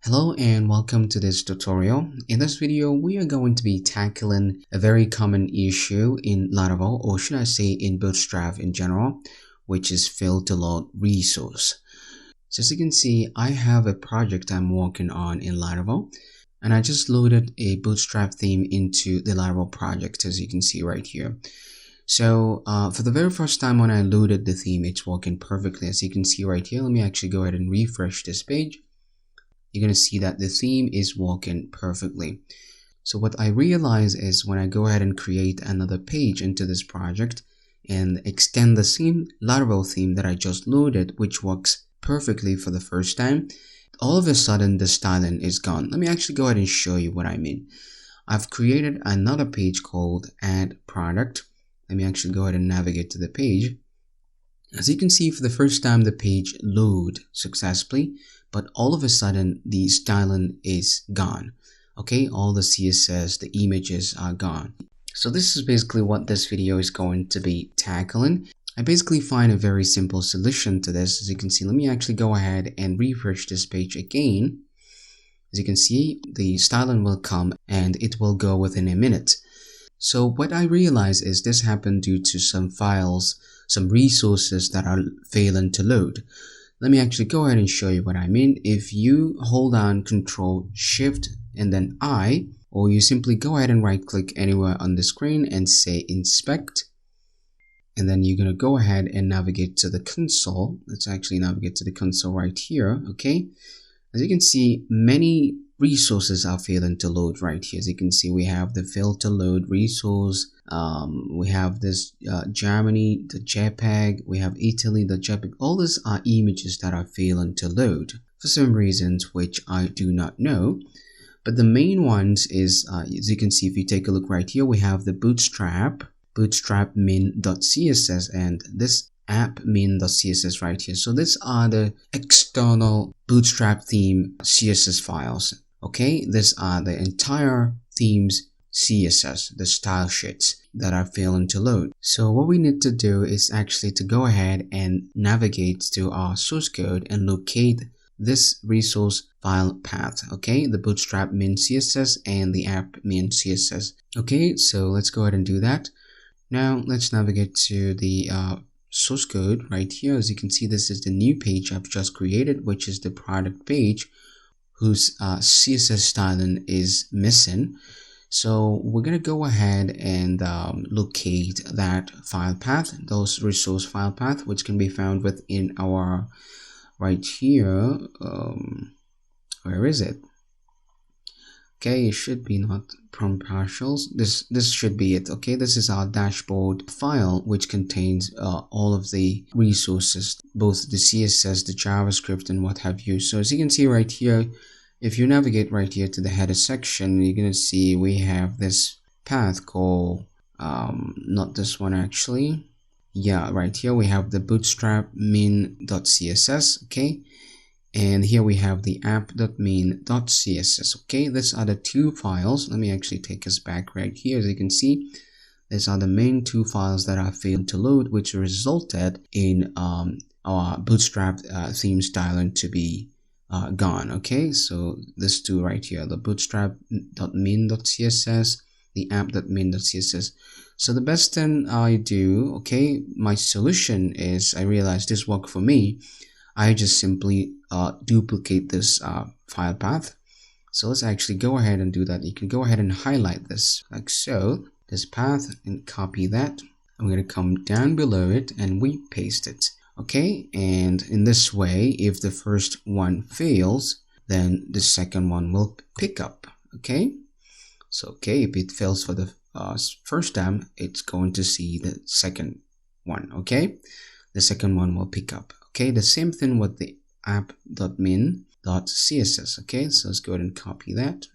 Hello and welcome to this tutorial. In this video, we are going to be tackling a very common issue in Laravel, or should I say in Bootstrap in general, which is fail to load resource. So as you can see, I have a project I'm working on in Laravel, and I just loaded a Bootstrap theme into the Laravel project, as you can see right here. So for the very first time when I loaded the theme, it's working perfectly, as you can see right here. Let me actually go ahead and refresh this page. You're going to see that the theme is working perfectly. So what I realize is when I go ahead and create another page into this project and extend the same Laravel theme that I just loaded, which works perfectly for the first time, all of a sudden the styling is gone. Let me actually go ahead and show you what I mean. I've created another page called add product. Let me actually go ahead and navigate to the page. As you can see, for the first time the page load successfully, but all of a sudden the styling is gone. Okay, all the CSS, the images are gone. So this is basically what this video is going to be tackling. I basically find a very simple solution to this. As you can see, let me actually go ahead and refresh this page again. As you can see, the styling will come and it will go within a minute. So what I realize is this happened due to some files, some resources that are failing to load. Let me actually go ahead and show you what I mean. If you hold down Control Shift and then I, or you simply go ahead and right click anywhere on the screen and say inspect, and then you're going to go ahead and navigate to the console. Let's actually navigate to the console right here. Okay, as you can see, many resources are failing to load right here. As you can see, we have the fail to load resource, we have this Germany, the JPEG, we have Italy, the JPEG. All these are images that are failing to load for some reasons which I do not know. But the main ones is, as you can see, if you take a look right here, we have the bootstrap min.css, and this app min.css right here. So these are the external Bootstrap theme CSS files. Okay, these are the entire theme's CSS, the style sheets that are failing to load. So what we need to do is actually to go ahead and navigate to our source code and locate this resource file path. Okay, the Bootstrap min CSS and the app min CSS. Okay, so let's go ahead and do that. Now let's navigate to the source code right here. As you can see, this is the new page I've just created, which is the product page whose CSS styling is missing. So we're going to go ahead and locate that file path, those resource file path, which can be found within our right here. Where is it? Okay, it should be not prompt partials. This should be it. Okay, this is our dashboard file, which contains all of the resources, both the CSS, the JavaScript, and what have you. So as you can see right here, if you navigate right here to the header section, you're gonna see we have this path called not this one actually. Yeah, right here we have the bootstrap min.css. Okay. And here we have the app.min.css. Okay, these are the two files. Let me actually take us back right here. As you can see, these are the main two files that are failed to load, which resulted in our Bootstrap theme styling to be gone. Okay, so these two right here, the bootstrap.min.css, the app.min.css. So the best thing I do, okay, my solution is, I realized this worked for me. I just simply duplicate this file path. So let's actually go ahead and do that. You can go ahead and highlight this like so, this path, and copy that. I'm going to come down below it and we paste it. Okay, and in this way, if the first one fails, then the second one will pick up. Okay, so okay, if it fails for the first time, it's going to see the second one. Okay, the second one will pick up. Okay, the same thing with the app.min.css. Okay, so let's go ahead and copy that,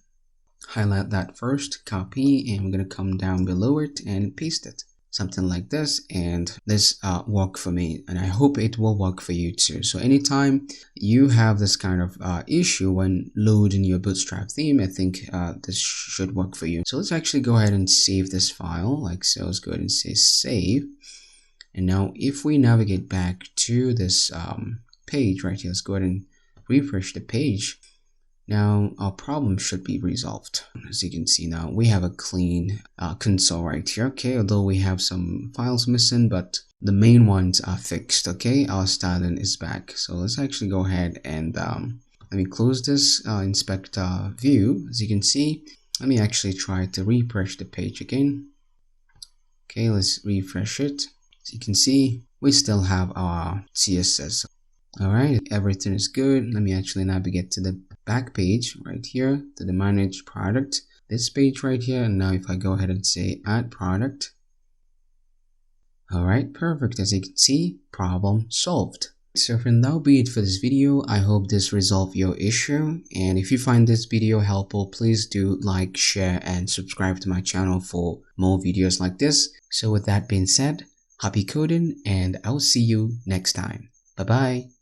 highlight that first, copy, and I'm going to come down below it and paste it. Something like this, and this worked for me, and I hope it will work for you too. So anytime you have this kind of issue when loading your Bootstrap theme, I think this should work for you. So let's actually go ahead and save this file like so. Let's go ahead and say save. And now if we navigate back to this page right here, let's go ahead and refresh the page. Now our problem should be resolved. As you can see now, we have a clean console right here. Okay, although we have some files missing, but the main ones are fixed. Okay, our styling is back. So let's actually go ahead and let me close this inspect view. As you can see, let me actually try to refresh the page again. Okay, let's refresh it. As you can see, we still have our CSS. Alright, everything is good. Let me actually navigate to the back page right here, to the manage product, this page right here. And now if I go ahead and say add product, alright, perfect. As you can see, problem solved. So friend, that'll be it for this video. I hope this resolved your issue, and if you find this video helpful, please do like, share, and subscribe to my channel for more videos like this. So with that being said, happy coding, and I'll see you next time. Bye bye.